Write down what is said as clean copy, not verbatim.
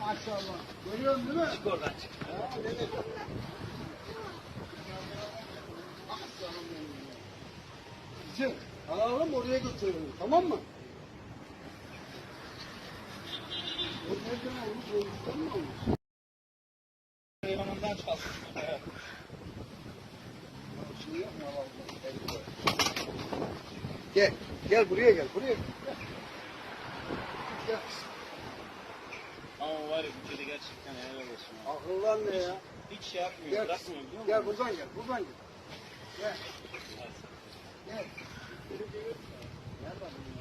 Maşallah. Görüyorsun değil mi? Çık oradan çık. Bizim alalım oraya götürelim. Tamam mı? O nereden olmuş? Olmuştan mı olmuş? Yanından çalsın. Şimdi yapma Allah. Gel. Gel buraya gel. Buraya gel. Gel. Ama var ya bu kedi gerçekten helal olsun. Akıllan ne ya? Hiç şey yapmıyor, Gel. bırakmıyor biliyor musun? Gel buradan gel. Buradan gel. Gel. Gel. Nereden?